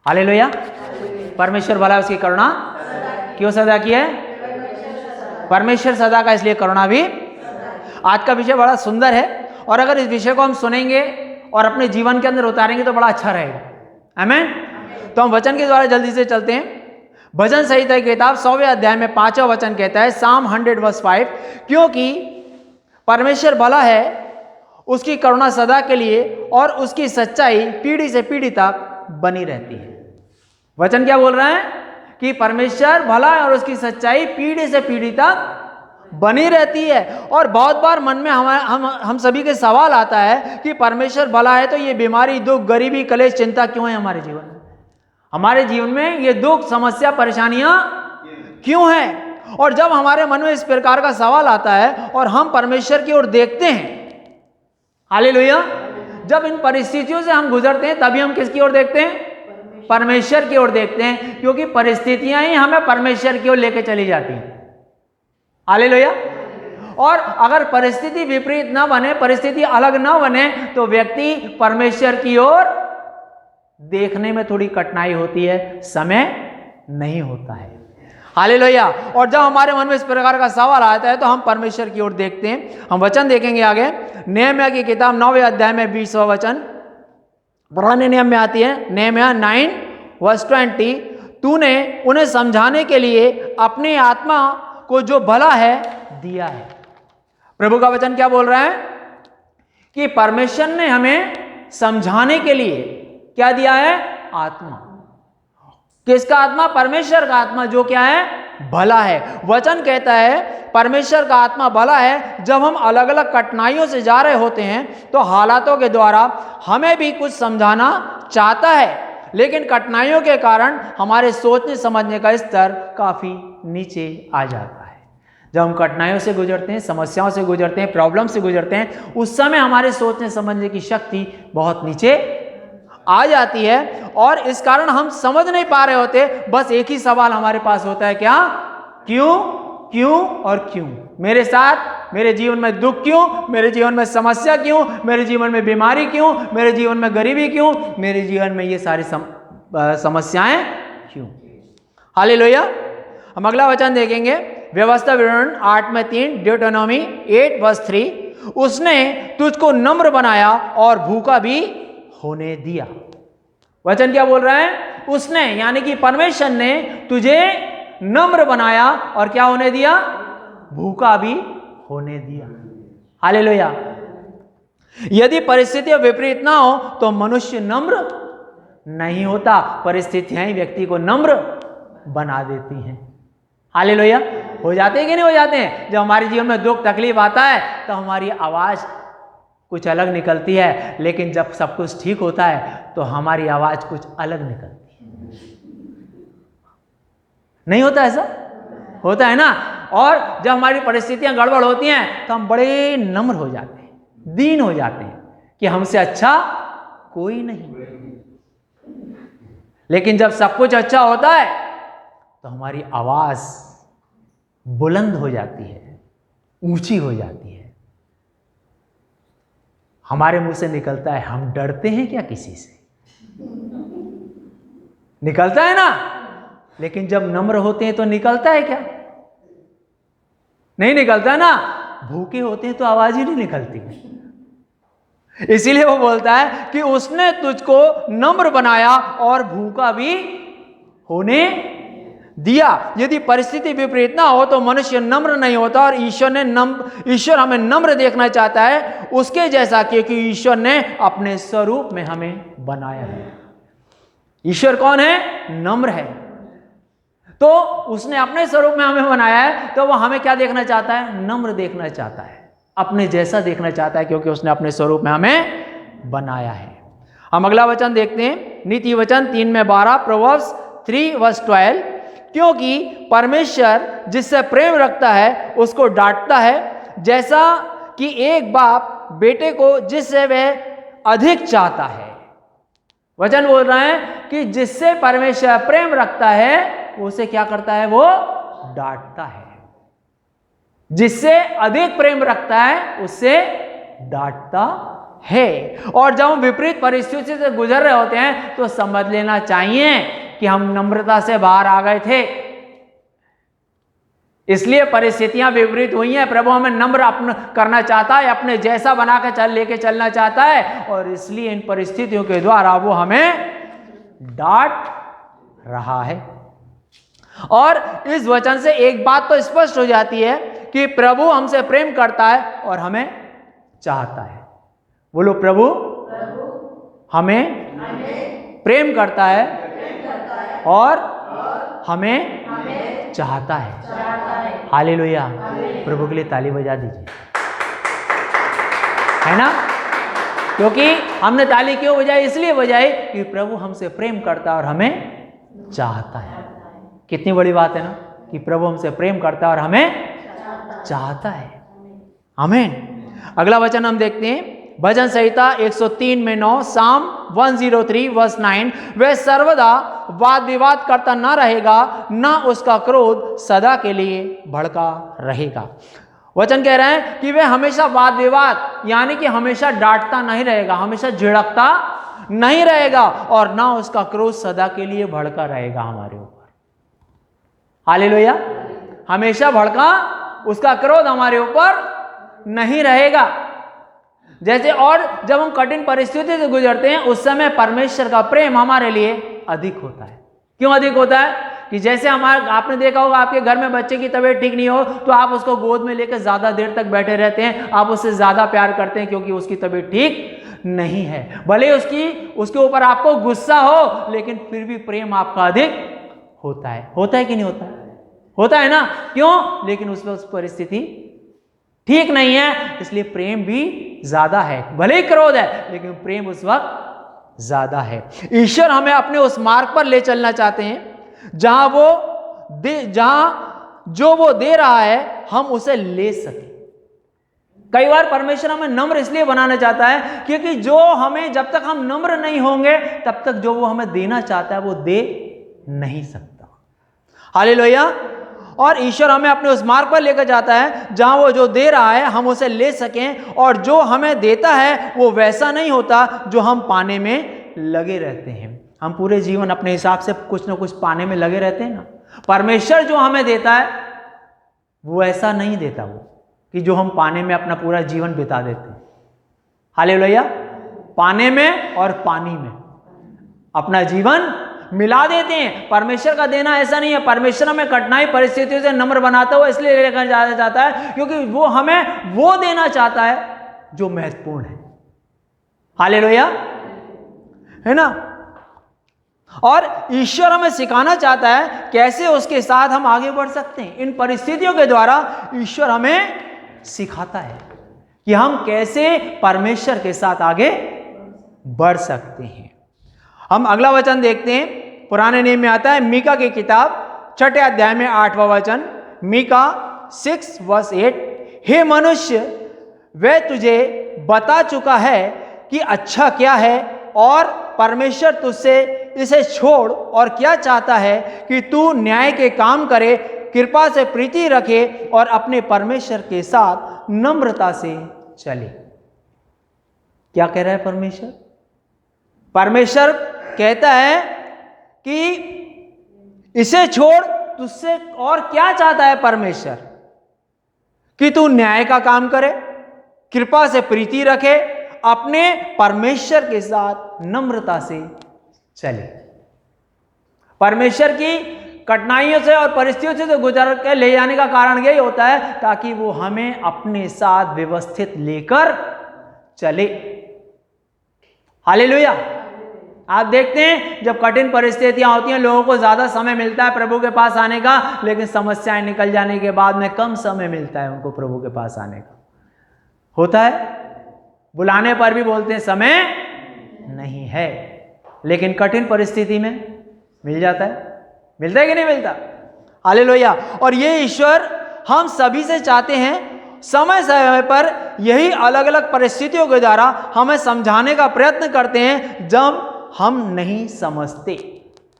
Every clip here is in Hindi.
हालेलुया। परमेश्वर भला है, उसकी करुणा क्यों सदा की है? परमेश्वर सदा का, इसलिए करुणा भी। आज का विषय बड़ा सुंदर है और अगर इस विषय को हम सुनेंगे और अपने जीवन के अंदर उतारेंगे तो बड़ा अच्छा रहेगा। आमीन। तो हम वचन के द्वारा जल्दी से चलते हैं। भजन संहिता की किताब 100वें अध्याय में 5वां वचन कहता है, साम 100:5, क्योंकि परमेश्वर भला है, उसकी करुणा सदा के लिए और उसकी सच्चाई पीढ़ी से पीढ़ी तक बनी रहती है। वचन क्या बोल रहा है? कि परमेश्वर भला है और उसकी सच्चाई पीढ़ी से पीढ़ी तक बनी रहती है। और बहुत बार मन में हम सभी के सवाल आता है कि परमेश्वर भला है तो ये बीमारी, दुख, गरीबी, कलेश, चिंता क्यों है हमारे जीवन में? हमारे जीवन में ये दुख, समस्या, परेशानियां क्यों हैं? और जब हमारे मन में इस प्रकार का सवाल आता है और हम परमेश्वर की ओर देखते हैं, हालेलुया, जब इन परिस्थितियों से हम गुजरते हैं तभी हम किसकी ओर देखते हैं? परमेश्वर की ओर देखते हैं, क्योंकि परिस्थितियां ही हमें परमेश्वर की ओर लेके चली जाती हैं। हालेलुया। और अगर परिस्थिति विपरीत ना बने, परिस्थिति अलग ना बने, तो व्यक्ति परमेश्वर की ओर देखने में थोड़ी कठिनाई होती है, समय नहीं होता है। हालेलुया। और जब हमारे मन में इस प्रकार का सवाल आता है तो हम परमेश्वर की ओर देखते हैं। हम वचन देखेंगे आगे, नेहम्याह की किताब 9वें अध्याय में 20वां वचन पुराने नियम में आती है। नेहम्याह 9:20, तूने उन्हें समझाने के लिए अपनी आत्मा को जो भला है दिया है। प्रभु का वचन क्या बोल रहा है? कि परमेश्वर ने हमें समझाने के लिए क्या दिया है? आत्मा। किसका आत्मा? परमेश्वर का आत्मा, जो क्या है? भला है। वचन कहता है परमेश्वर का आत्मा भला है। जब हम अलग अलग कठिनाइयों से जा रहे होते हैं तो हालातों के द्वारा हमें भी कुछ समझाना चाहता है, लेकिन कठिनाइयों के कारण हमारे सोचने समझने का स्तर काफी नीचे आ जाता है। जब हम कठिनाइयों से गुजरते हैं, समस्याओं से गुजरते हैं, प्रॉब्लम से गुजरते हैं, उस समय हमारे सोचने समझने की शक्ति बहुत नीचे आ जाती है और इस कारण हम समझ नहीं पा रहे होते। बस एक ही सवाल हमारे पास होता है, क्या? क्यों, क्यों और क्यों? मेरे साथ, मेरे जीवन में दुख क्यों? मेरे जीवन में समस्या क्यों? मेरे जीवन में बीमारी क्यों? मेरे जीवन में गरीबी क्यों? मेरे जीवन में ये सारी समस्याएं क्यों? हालेलुया। हम अगला वचन देखेंगे, व्यवस्था विवरण 8:3, ड्यूटेरोनॉमी 8:3, उसने तुझको नम्र बनाया और भूखा भी होने दिया। वचन क्या बोल रहा है? उसने, यानी कि परमेश्वर ने तुझे नम्र बनाया और क्या होने दिया? भूखा भी होने दिया। हालेलुया। यदि परिस्थितियां विपरीत ना हो तो मनुष्य नम्र नहीं होता, परिस्थितियां ही व्यक्ति को नम्र बना देती हैं। हालेलुया। हो जाते हैं कि नहीं हो जाते हैं? जब हमारे जीवन में दुख तकलीफ आता है तो हमारी आवाज कुछ अलग निकलती है, लेकिन जब सब कुछ ठीक होता है तो हमारी आवाज कुछ अलग निकलती है। नहीं होता ऐसा? होता है ना। और जब हमारी परिस्थितियां गड़बड़ होती हैं तो हम बड़े नम्र हो जाते हैं, दीन हो जाते हैं कि हमसे अच्छा कोई नहीं। लेकिन जब सब कुछ अच्छा होता है तो हमारी आवाज बुलंद हो जाती है, ऊंची हो जाती है। हमारे मुंह से निकलता है, हम डरते हैं क्या किसी से? निकलता है ना। लेकिन जब नम्र होते हैं तो निकलता है क्या? नहीं निकलता ना। भूखे होते हैं तो आवाज ही नहीं निकलती। इसीलिए वो बोलता है कि उसने तुझको नम्र बनाया और भूखा भी होने दिया। यदि परिस्थिति विपरीत ना हो तो मनुष्य नम्र नहीं होता और ईश्वर हमें नम्र देखना चाहता है उसके जैसा, क्योंकि ईश्वर ने अपने स्वरूप में हमें बनाया है। ईश्वर कौन है? नम्र है। तो उसने अपने स्वरूप में हमें बनाया है, तो वो हमें क्या देखना चाहता है? नम्र देखना चाहता है, अपने जैसा देखना चाहता है, क्योंकि उसने अपने स्वरूप में हमें बनाया है। हम अगला वचन देखते हैं, नीति वचन 3:12, प्रोवर्ब्स 3:12, क्योंकि परमेश्वर जिससे प्रेम रखता है उसको डांटता है, जैसा कि एक बाप बेटे को जिससे वह अधिक चाहता है। वचन बोल रहा है कि जिससे परमेश्वर प्रेम रखता है उसे क्या करता है? वो डांटता है। जिससे अधिक प्रेम रखता है उससे डांटता है। और जब हम विपरीत परिस्थिति से गुजर रहे होते हैं तो समझ लेना चाहिए कि हम नम्रता से बाहर आ गए थे, इसलिए परिस्थितियां विपरीत हुई हैं। प्रभु हमें नम्र करना चाहता है, अपने जैसा बना के लेके चलना चाहता है, और इसलिए इन परिस्थितियों के द्वारा वो हमें डांट रहा है। और इस वचन से एक बात तो स्पष्ट हो जाती है कि प्रभु हमसे प्रेम करता है और हमें चाहता है। बोलो, प्रभु हमें प्रेम करता है और हमें चाहता है। हालेलुया। प्रभु के लिए ताली बजा दीजिए, है ना? क्योंकि हमने ताली क्यों बजाई? इसलिए बजाई कि प्रभु हमसे प्रेम करता है और हमें चाहता है। कितनी बड़ी बात है ना, कि प्रभु हमसे प्रेम करता है और हमें चाहता है। आमीन। अगला वचन हम देखते हैं, भजन संहिता 103 में 9, साम 103 वर्स 9, वह सर्वदा वाद विवाद करता न रहेगा, न उसका क्रोध सदा के लिए भड़का रहेगा। वचन कह रहे हैं कि वह हमेशा वाद विवाद यानी कि हमेशा डांटता नहीं रहेगा, हमेशा झिड़कता नहीं रहेगा, और ना उसका क्रोध सदा के लिए भड़का रहेगा हमारे ऊपर। हालेलुया। हमेशा भड़का उसका क्रोध हमारे ऊपर नहीं रहेगा। जैसे, और जब हम कठिन परिस्थिति से गुजरते हैं उस समय परमेश्वर का प्रेम हमारे लिए अधिक होता है। क्यों अधिक होता है? कि जैसे आपने देखा होगा, आपके घर में बच्चे की तबीयत ठीक नहीं हो तो आप उसको गोद में लेकर ज्यादा देर तक बैठे रहते हैं, आप उससे ज्यादा प्यार करते हैं, क्योंकि उसकी तबीयत ठीक नहीं है। भले उसके ऊपर आपको गुस्सा हो, लेकिन फिर भी प्रेम आपका अधिक होता है। होता है कि नहीं होता है? होता है ना? क्यों? लेकिन उस परिस्थिति ठीक नहीं है, इसलिए प्रेम भी ज्यादा है। भले ही क्रोध है, लेकिन प्रेम उस वक्त ज्यादा है। ईश्वर हमें अपने उस मार्ग पर ले चलना चाहते हैं जहां जो वो दे रहा है हम उसे ले सके। कई बार परमेश्वर हमें नम्र इसलिए बनाना चाहता है क्योंकि जो हमें, जब तक हम नम्र नहीं होंगे तब तक जो वो हमें देना चाहता है वो दे नहीं सकता। हालेलुया। और ईश्वर हमें अपने उस मार्ग पर लेकर जाता है जहां वो जो दे रहा है हम उसे ले सकें, और जो हमें देता है वो वैसा नहीं होता जो हम पाने में लगे रहते हैं। हम पूरे जीवन अपने हिसाब से कुछ ना कुछ पाने में लगे रहते हैं ना। परमेश्वर जो हमें देता है वो ऐसा नहीं देता, वो कि जो हम पाने में अपना पूरा जीवन बिता देते हैं। हालेलुया। पाने में और पानी में अपना जीवन मिला देते हैं। परमेश्वर का देना ऐसा नहीं है। परमेश्वर हमें कठिनाई परिस्थितियों से नम्र बनाता हुआ इसलिए लेकर जाना चाहता है क्योंकि वो हमें वो देना चाहता है जो महत्वपूर्ण है। हालेलुया, है ना? और ईश्वर हमें सिखाना चाहता है कैसे उसके साथ हम आगे बढ़ सकते हैं। इन परिस्थितियों के द्वारा ईश्वर हमें सिखाता है कि हम कैसे परमेश्वर के साथ आगे बढ़ सकते हैं। हम अगला वचन देखते हैं, पुराने नियम में आता है मीका की किताब 6 अध्याय में 8वां वचन, मीका 6 वर्स 8, हे मनुष्य, वह तुझे बता चुका है कि अच्छा क्या है, और परमेश्वर तुझसे इसे छोड़ और क्या चाहता है कि तू न्याय के काम करे, कृपा से प्रीति रखे और अपने परमेश्वर के साथ नम्रता से चले। क्या कह रहा है परमेश्वर? परमेश्वर कहता है कि इसे छोड़, तुझसे और क्या चाहता है परमेश्वर? कि तू न्याय का काम करे, कृपा से प्रीति रखे, अपने परमेश्वर के साथ नम्रता से चले। परमेश्वर की कठिनाइयों से और परिस्थितियों से गुजर के ले जाने का कारण यही होता है ताकि वो हमें अपने साथ व्यवस्थित लेकर चले। हालेलुया। आप देखते हैं जब कठिन परिस्थितियां होती हैं लोगों को ज्यादा समय मिलता है प्रभु के पास आने का, लेकिन समस्याएं निकल जाने के बाद में कम समय मिलता है उनको प्रभु के पास आने का। होता है, बुलाने पर भी बोलते हैं समय नहीं है, लेकिन कठिन परिस्थिति में मिल जाता है। मिलता है कि नहीं मिलता? हालेलुया। और ये ईश्वर हम सभी से चाहते हैं समय समय पर यही अलग अलग परिस्थितियों के द्वारा हमें समझाने का प्रयत्न करते हैं जब हम नहीं समझते।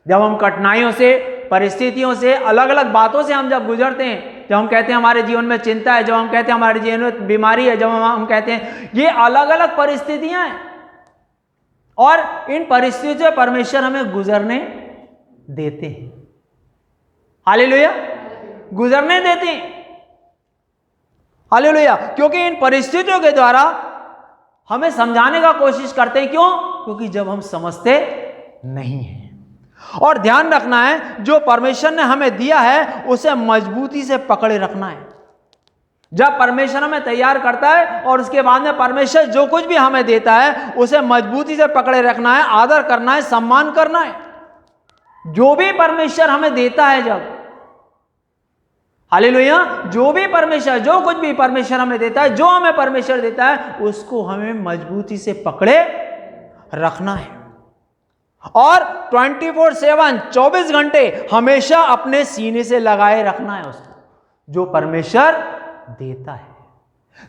जब हम कठिनाइयों से, परिस्थितियों से, अलग अलग बातों से हम जब गुजरते हैं जब हम कहते हैं हमारे जीवन में चिंता है, जब हम कहते हैं हमारे जीवन में बीमारी है, जब हम कहते हैं, ये अलग अलग परिस्थितियां हैं और इन परिस्थितियों से परमेश्वर हमें गुजरने देते हैं। हालेलुया, गुजरने देते हैं। हालेलुया, क्योंकि इन परिस्थितियों के द्वारा हमें समझाने का कोशिश करते हैं। क्यों? क्योंकि जब हम समझते नहीं हैं। और ध्यान रखना है, जो परमेश्वर ने हमें दिया है उसे मजबूती से पकड़े रखना है। जब परमेश्वर हमें तैयार करता है और उसके बाद में परमेश्वर जो कुछ भी हमें देता है उसे मजबूती से पकड़े रखना है, आदर करना है, सम्मान करना है। जो भी परमेश्वर हमें देता है, जब हालेलुया, जो भी परमेश्वर, जो कुछ भी परमेश्वर हमें देता है, जो हमें परमेश्वर देता है उसको हमें मजबूती से पकड़े रखना है और 24/7 24 घंटे हमेशा अपने सीने से लगाए रखना है उसको। जो परमेश्वर देता है,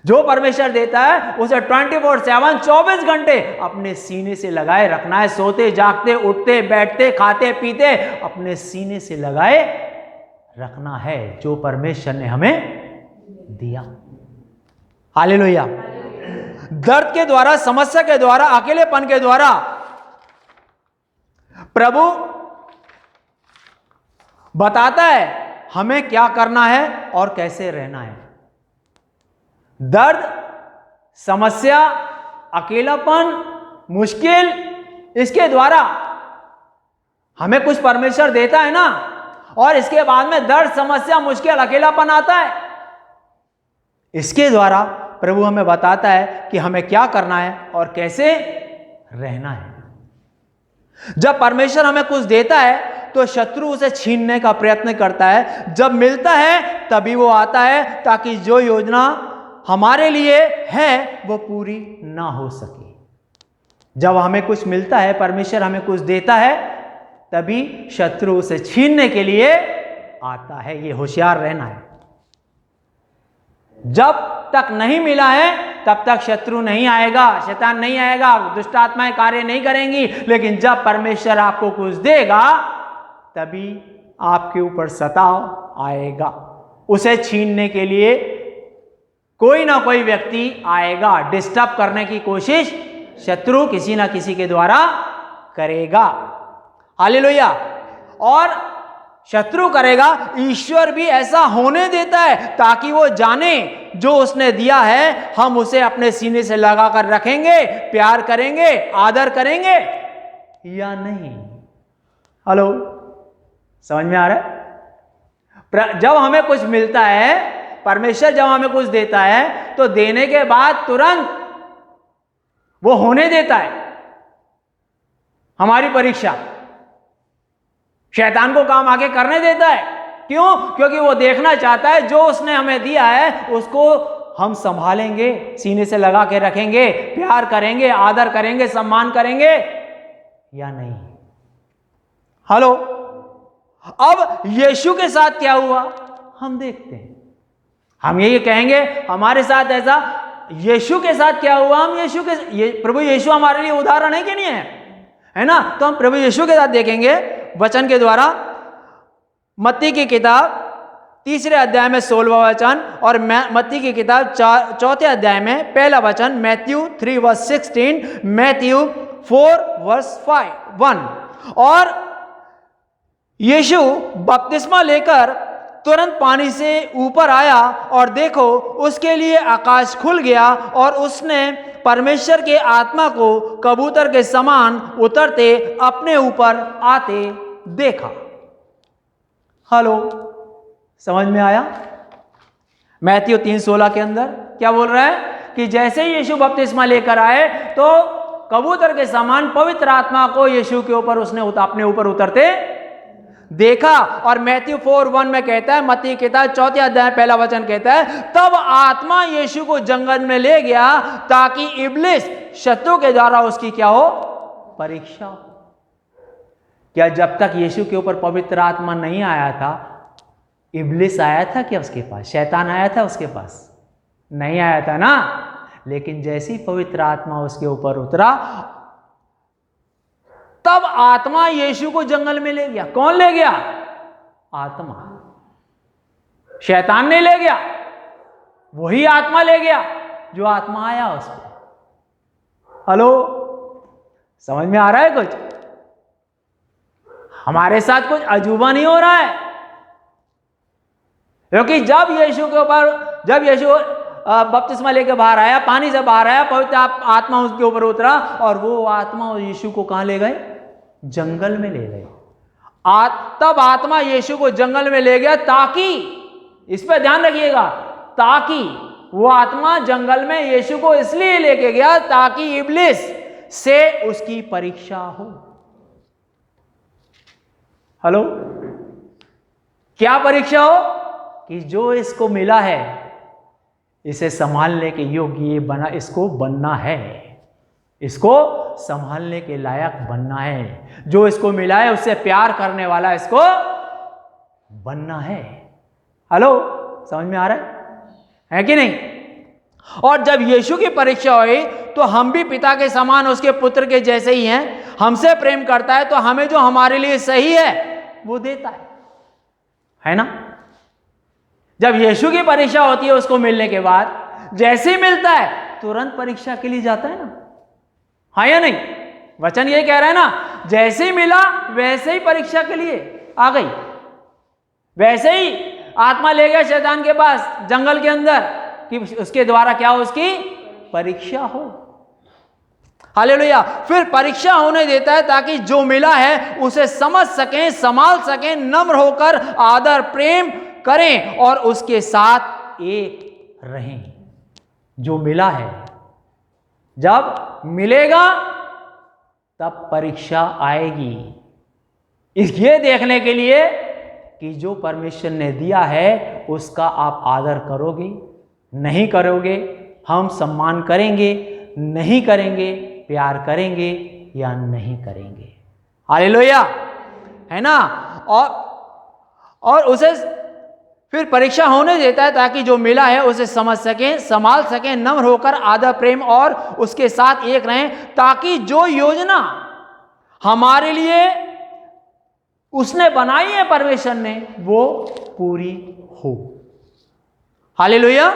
जो परमेश्वर देता है उसे 24/7 24 घंटे अपने सीने से लगाए रखना है। सोते जागते, उठते बैठते, खाते पीते अपने सीने से लगाए रखना है जो परमेश्वर ने हमें दिया। हालेलुया। दर्द के द्वारा, समस्या के द्वारा, अकेलेपन के द्वारा प्रभु बताता है हमें क्या करना है और कैसे रहना है। दर्द, समस्या, अकेलापन, मुश्किल, इसके द्वारा हमें कुछ परमेश्वर देता है ना, और इसके बाद में दर्द, समस्या, मुश्किल, अकेलापन आता है। इसके द्वारा प्रभु हमें बताता है कि हमें क्या करना है और कैसे रहना है। जब परमेश्वर हमें कुछ देता है तो शत्रु उसे छीनने का प्रयत्न करता है। जब मिलता है तभी वो आता है ताकि जो योजना हमारे लिए है वो पूरी ना हो सके। जब हमें कुछ मिलता है, परमेश्वर हमें कुछ देता है, तभी शत्रु उसे छीनने के लिए आता है। ये होशियार रहना है। जब तक नहीं मिला है तब तक शत्रु नहीं आएगा, शैतान नहीं आएगा, दुष्ट आत्माएं कार्य नहीं करेंगी। लेकिन जब परमेश्वर आपको कुछ देगा तभी आपके ऊपर सताव आएगा। उसे छीनने के लिए कोई ना कोई व्यक्ति आएगा, डिस्टर्ब करने की कोशिश शत्रु किसी ना किसी के द्वारा करेगा। हालेलुया। और शत्रु करेगा, ईश्वर भी ऐसा होने देता है ताकि वो जाने जो उसने दिया है हम उसे अपने सीने से लगाकर रखेंगे, प्यार करेंगे, आदर करेंगे या नहीं। हेलो, समझ में आ रहा है? जब हमें कुछ मिलता है, परमेश्वर जब हमें कुछ देता है तो देने के बाद तुरंत वो होने देता है हमारी परीक्षा। शैतान को काम आगे करने देता है। क्यों? क्योंकि वो देखना चाहता है जो उसने हमें दिया है उसको हम संभालेंगे, सीने से लगा के रखेंगे, प्यार करेंगे, आदर करेंगे, सम्मान करेंगे या नहीं। हेलो, अब यीशु के साथ क्या हुआ हम देखते हैं। हम यही कहेंगे हमारे साथ ऐसा, यीशु के साथ क्या हुआ। हम यीशु के, प्रभु यीशु हमारे लिए उदाहरण है कि नहीं है ना? तो हम प्रभु यीशु के साथ देखेंगे वचन के द्वारा। मत्ती की किताब 3 अध्याय में 16वां वचन और मत्ती की किताब 4 अध्याय में पहला वचन, मैथ्यू 3:16, मैथ्यू 4:1। और यीशु बपतिस्मा लेकर तुरंत पानी से ऊपर आया और देखो उसके लिए आकाश खुल गया और उसने परमेश्वर के आत्मा को कबूतर के समान उतरते अपने ऊपर आते देखा। हेलो, समझ में आया? मैथ्यू 3:16 के अंदर क्या बोल रहा है कि जैसे ही यीशु बपतिस्मा लेकर आए तो कबूतर के समान पवित्र आत्मा को यीशु के ऊपर उसने अपने ऊपर उतरते देखा। और मैथ्यू 4:1 में कहता है, मत्ती की किताब 4 अध्याय पहला वचन कहता है, तब आत्मा यीशु को जंगल में ले गया ताकि इब्लिस शत्रु के द्वारा उसकी क्या हो, परीक्षा हो। क्या जब तक यीशु के ऊपर पवित्र आत्मा नहीं आया था, इब्लिस आया था क्या उसके पास? शैतान आया था उसके पास? नहीं आया था ना। लेकिन जैसी पवित्र आत्मा उसके ऊपर उतरा तब आत्मा यीशु को जंगल में ले गया। कौन ले गया? आत्मा। शैतान नहीं ले गया, वही आत्मा ले गया जो आत्मा आया उसको। हेलो, समझ में आ रहा है कुछ? हमारे साथ कुछ अजूबा नहीं हो रहा है, क्योंकि जब यीशु बपतिस्मा लेके बाहर आया, पानी से बाहर आया, पवित्र आत्मा उसके ऊपर उतरा और वो आत्मा यीशु को कहां ले गए? जंगल में ले गए। तब आत्मा यीशु को जंगल में ले गया, ताकि, इस पे ध्यान रखिएगा, ताकि वो आत्मा जंगल में यीशु को इसलिए लेके गया ताकि इब्लिस से उसकी परीक्षा हो। हेलो, क्या परीक्षा हो? कि जो इसको मिला है इसे संभालने के योग्य ये बना, इसको बनना है, इसको संभालने के लायक बनना है। जो इसको मिला है उससे प्यार करने वाला इसको बनना है। हेलो, समझ में आ रहा है कि नहीं? और जब यीशु की परीक्षा हुई तो हम भी पिता के समान उसके पुत्र के जैसे ही हैं। हमसे प्रेम करता है तो हमें जो हमारे लिए सही है वो देता है ना? जब यीशु की परीक्षा होती है उसको मिलने के बाद, जैसे ही मिलता है तुरंत परीक्षा के लिए जाता है ना, हाँ या नहीं? वचन ये कह रहा है ना, जैसे ही मिला वैसे ही परीक्षा के लिए आ गई। वैसे ही आत्मा ले गया शैतान के पास जंगल के अंदर कि उसके द्वारा क्या हो? उसकी परीक्षा हो। हालेलुया। फिर परीक्षा होने देता है ताकि जो मिला है उसे समझ सकें, संभाल सकें, नम्र होकर आदर प्रेम करें और उसके साथ एक रहें। जो मिला है, जब मिलेगा तब परीक्षा आएगी, ये देखने के लिए कि जो परमेश्वर ने दिया है उसका आप आदर करोगे, नहीं करोगे, हम सम्मान करेंगे, नहीं करेंगे, प्यार करेंगे या नहीं करेंगे। हालेलुया, है ना? और उसे फिर परीक्षा होने देता है ताकि जो मिला है उसे समझ सकें, संभाल सकें, नम्र होकर आदर प्रेम और उसके साथ एक रहें, ताकि जो योजना हमारे लिए उसने बनाई है परमेश्वर ने वो पूरी हो। हालेलुया।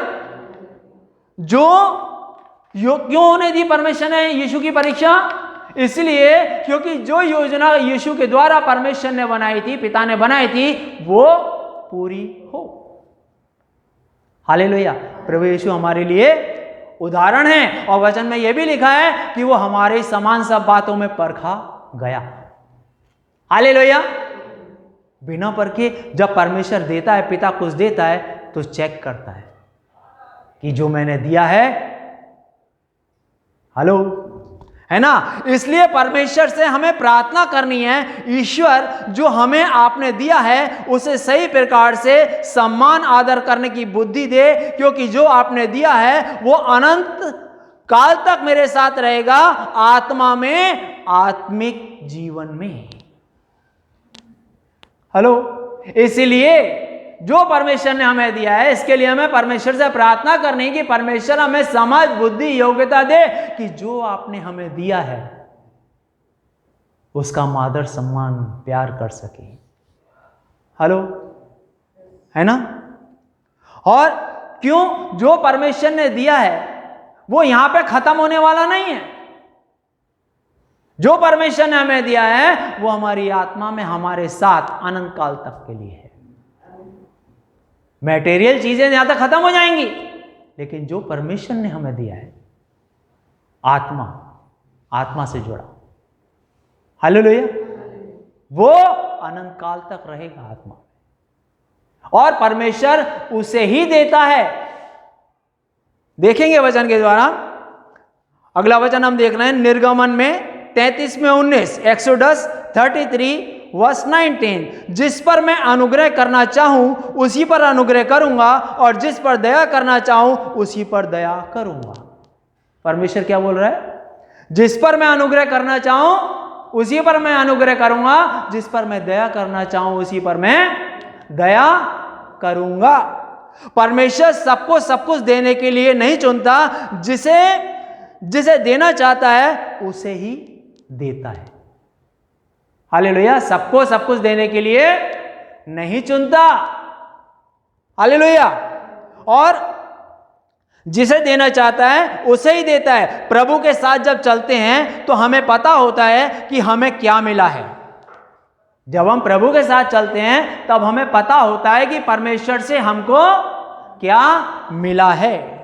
क्यों होने दी परमेश्वर ने यीशु की परीक्षा? इसलिए क्योंकि जो योजना यीशु के द्वारा परमेश्वर ने बनाई थी, पिता ने बनाई थी, वो पूरी हो। हालेलुया। प्रभु यीशु हमारे लिए उदाहरण है और वचन में यह भी लिखा है कि वो हमारे समान सब बातों में परखा गया। हालेलुया। बिना परखे जब परमेश्वर देता है, पिता कुछ देता है तो चेक करता है कि जो मैंने दिया है, हेलो, है ना? इसलिए परमेश्वर से हमें प्रार्थना करनी है, ईश्वर जो हमें आपने दिया है उसे सही प्रकार से सम्मान आदर करने की बुद्धि दे, क्योंकि जो आपने दिया है वो अनंत काल तक मेरे साथ रहेगा, आत्मा में, आत्मिक जीवन में। हेलो। इसलिए जो परमेश्वर ने हमें दिया है इसके लिए हमें परमेश्वर से प्रार्थना करनी कि परमेश्वर हमें समझ, बुद्धि, योग्यता दे कि जो आपने हमें दिया है उसका आदर, सम्मान, प्यार कर सके। हेलो, है ना? और क्यों? जो परमेश्वर ने दिया है वो यहां पे खत्म होने वाला नहीं है। जो परमेश्वर ने हमें दिया है वो हमारी आत्मा में हमारे साथ अनंत काल तक के लिए है। मटेरियल चीजें यहां तक खत्म हो जाएंगी, लेकिन जो परमेश्वर ने हमें दिया है, आत्मा से जुड़ा, हालेलुया, वो अनंत काल तक रहेगा आत्मा, और परमेश्वर उसे ही देता है। देखेंगे वचन के द्वारा। अगला वचन हम देख रहे हैं निर्गमन में 33 में 19, एक्सोडस 33 वर्स 19, जिस पर मैं अनुग्रह करना चाहूं उसी पर अनुग्रह करूंगा और जिस पर दया करना चाहूं उसी पर दया करूंगा। परमेश्वर क्या बोल रहा है? जिस पर मैं अनुग्रह करना चाहूं उसी पर मैं अनुग्रह करूंगा, जिस पर मैं दया करना चाहूं उसी पर मैं दया करूंगा। परमेश्वर सबको सब कुछ देने के लिए नहीं चुनता, जिसे देना चाहता है उसे ही देता है। हालेलुया। सबको सब कुछ देने के लिए नहीं चुनता, हालेलुया। और जिसे देना चाहता है उसे ही देता है। प्रभु के साथ जब चलते हैं तो हमें पता होता है कि हमें क्या मिला है। जब हम प्रभु के साथ चलते हैं तब हमें पता होता है कि परमेश्वर से हमको क्या मिला है।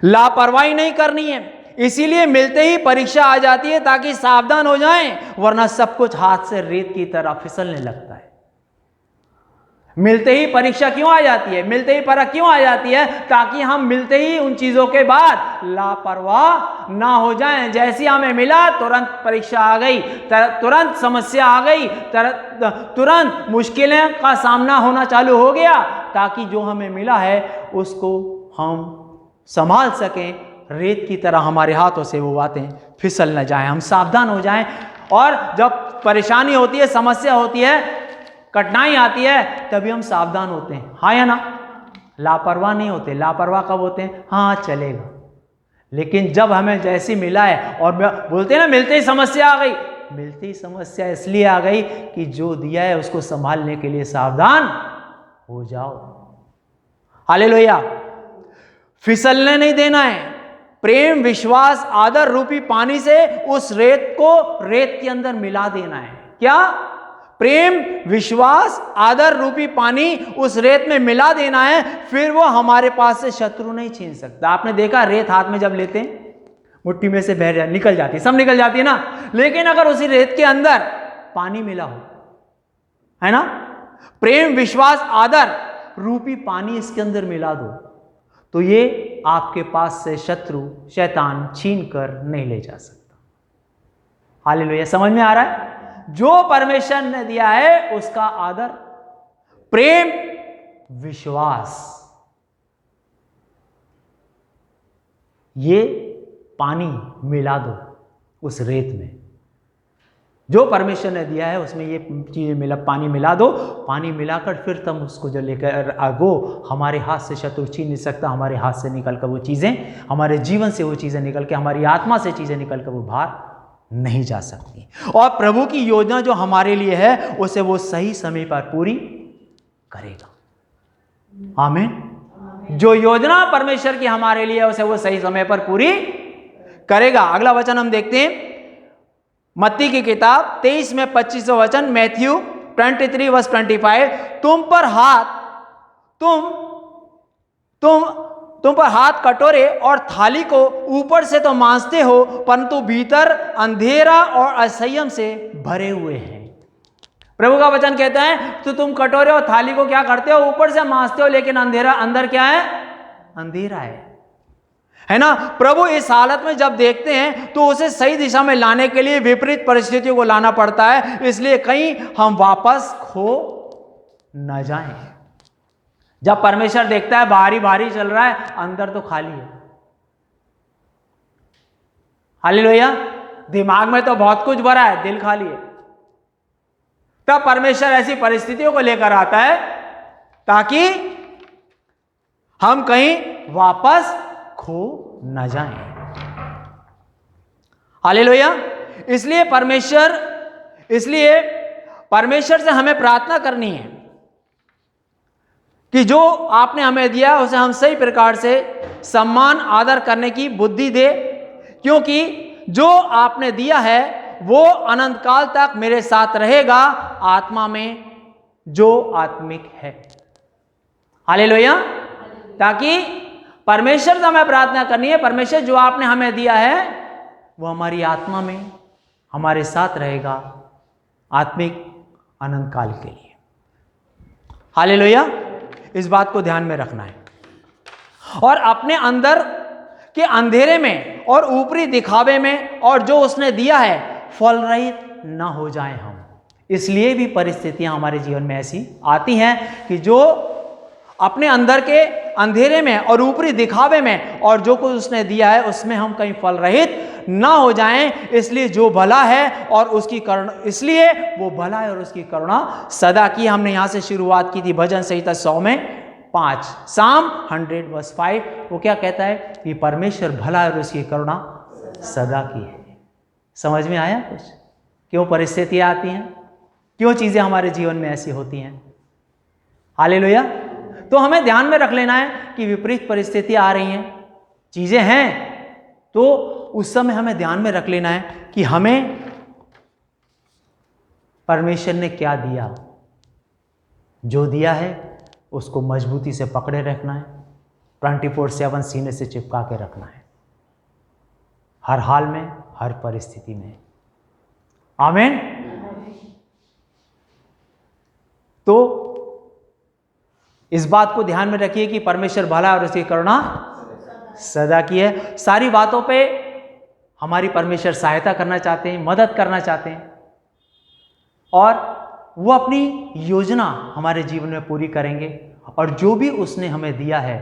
लापरवाही नहीं करनी है, इसीलिए मिलते ही परीक्षा आ जाती है ताकि सावधान हो जाएं, वरना सब कुछ हाथ से रेत की तरह फिसलने लगता है। मिलते ही परीक्षा क्यों आ जाती है, मिलते ही परख क्यों आ जाती है? ताकि हम मिलते ही उन चीजों के बाद लापरवाह ना हो जाएं। जैसे हमें मिला तुरंत परीक्षा आ गई, तुरंत समस्या आ गई, तुरंत मुश्किलें का सामना होना चालू हो गया, ताकि जो हमें मिला है उसको हम संभाल सकें। रेत की तरह हमारे हाथों से वो बातें फिसल न जाएं, हम सावधान हो जाएं। और जब परेशानी होती है, समस्या होती है, कठिनाई आती है, तभी हम सावधान होते हैं, हाँ या ना? लापरवाह नहीं होते। लापरवाह कब होते हैं? हाँ चलेगा। लेकिन जब हमें जैसी मिला है, और बोलते हैं ना मिलते ही समस्या आ गई, मिलती ही समस्या इसलिए आ गई कि जो दिया है उसको संभालने के लिए सावधान हो जाओ। हालेलुया। फिसलने नहीं देना है। प्रेम, विश्वास, आदर रूपी पानी से उस रेत को रेत के अंदर मिला देना है। क्या? प्रेम, विश्वास, आदर रूपी पानी उस रेत में मिला देना है, फिर वो हमारे पास से शत्रु नहीं छीन सकता। आपने देखा रेत हाथ में जब लेते हैं, मुट्ठी में से बह निकल जाती है, सब निकल जाती है ना। लेकिन अगर उसी रेत के अंदर पानी मिला हो, है ना, प्रेम, विश्वास, आदर रूपी पानी इसके अंदर मिला दो, तो ये आपके पास से शत्रु, शैतान छीन कर नहीं ले जा सकता। हालेलुया। समझ में आ रहा है? जो परमेश्वर ने दिया है उसका आदर, प्रेम, विश्वास, ये पानी मिला दो उस रेत में। जो परमेश्वर ने दिया है उसमें ये चीजें मिला, पानी मिला दो। पानी मिलाकर फिर तुम उसको जो लेकर आगो, हमारे हाथ से शत्रु छीन नहीं सकता। हमारे हाथ से निकलकर वो चीजें, हमारे जीवन से वो चीजें निकल के, हमारी आत्मा से चीजें निकलकर वो बाहर नहीं जा सकती। और प्रभु की योजना जो हमारे लिए है उसे वो सही समय पर पूरी करेगा। आमीन। जो योजना परमेश्वर की हमारे लिए है उसे वो सही समय पर पूरी करेगा। अगला वचन हम देखते हैं, मत्ती की किताब 23 में 25 वचन, मैथ्यू 23 वर्स 25। तुम पर हाथ कटोरे और थाली को ऊपर से तो मांजते हो, परंतु भीतर अंधेरा और असंयम से भरे हुए हैं। प्रभु का वचन कहता है तो तुम कटोरे और थाली को क्या करते हो? ऊपर से मांजते हो, लेकिन अंधेरा अंदर क्या है? अंधेरा है ना। प्रभु इस हालत में जब देखते हैं तो उसे सही दिशा में लाने के लिए विपरीत परिस्थितियों को लाना पड़ता है, इसलिए कहीं हम वापस खो न जाएं। जब परमेश्वर देखता है बाहरी भारी चल रहा है, अंदर तो खाली है। हालेलुया। दिमाग में तो बहुत कुछ भरा है, दिल खाली है। तब परमेश्वर ऐसी परिस्थितियों को लेकर आता है ताकि हम कहीं वापस खो न जाएं। हालेलुया। इसलिए परमेश्वर से हमें प्रार्थना करनी है कि जो आपने हमें दिया उसे हम सही प्रकार से सम्मान, आदर करने की बुद्धि दे, क्योंकि जो आपने दिया है वो अनंत काल तक मेरे साथ रहेगा, आत्मा में जो आत्मिक है। हालेलुया। ताकि परमेश्वर से हमें प्रार्थना करनी है, परमेश्वर जो आपने हमें दिया है वो हमारी आत्मा में हमारे साथ रहेगा, आत्मिक अनंत काल के लिए। हालेलुया। इस बात को ध्यान में रखना है। और अपने अंदर के अंधेरे में और ऊपरी दिखावे में और जो उसने दिया है फल रहित ना हो जाएं हम। इसलिए भी परिस्थितियां हमारे जीवन में ऐसी आती हैं कि जो अपने अंदर के अंधेरे में और ऊपरी दिखावे में और जो कुछ उसने दिया है उसमें हम कहीं फल रहित ना हो जाएं। इसलिए जो भला है और उसकी करुणा, इसलिए वो भला है और उसकी करुणा सदा की। हमने यहां से शुरुआत की थी भजन संहिता 100 में 5, साम 100 वर्स 5। वो क्या कहता है कि परमेश्वर भला है और उसकी करुणा सदा की है। समझ में आया कुछ? क्यों परिस्थितियां आती हैं, क्यों चीजें हमारे जीवन में ऐसी होती हैं? हालेलुया। तो हमें ध्यान में रख लेना है कि विपरीत परिस्थितियां आ रही हैं, चीजें हैं, तो उस समय हमें ध्यान में रख लेना है कि हमें परमेश्वर ने क्या दिया, जो दिया है उसको मजबूती से पकड़े रखना है, 24/7 सीने से चिपका के रखना है, हर हाल में, हर परिस्थिति में। आमीन। तो इस बात को ध्यान में रखिए कि परमेश्वर भला और उसकी करुणा सदा की है। सारी बातों पे हमारी परमेश्वर सहायता करना चाहते हैं, मदद करना चाहते हैं, और वो अपनी योजना हमारे जीवन में पूरी करेंगे। और जो भी उसने हमें दिया है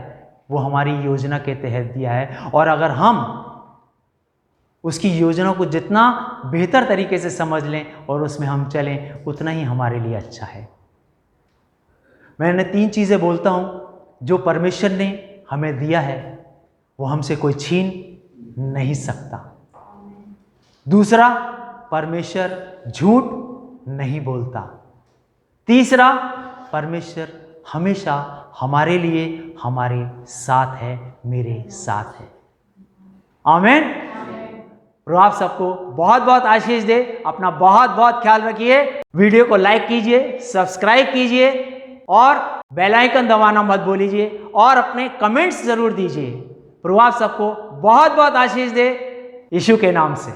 वो हमारी योजना के तहत दिया है, और अगर हम उसकी योजना को जितना बेहतर तरीके से समझ लें और उसमें हम चलें, उतना ही हमारे लिए अच्छा है। मैंने 3 चीज़ें बोलता हूँ जो परमेश्वर ने हमें दिया है वो हमसे कोई छीन नहीं सकता। दूसरा, परमेश्वर झूठ नहीं बोलता। तीसरा, परमेश्वर हमेशा हमारे लिए हमारे साथ है, मेरे साथ है। आमीन। प्रभु आप सबको बहुत बहुत आशीष दे। अपना बहुत बहुत ख्याल रखिए। वीडियो को लाइक कीजिए, सब्सक्राइब कीजिए और बेल आइकन दबाना मत भूलिए, और अपने कमेंट्स जरूर दीजिए। प्रभु आप सबको बहुत बहुत आशीष दे, यीशु के नाम से।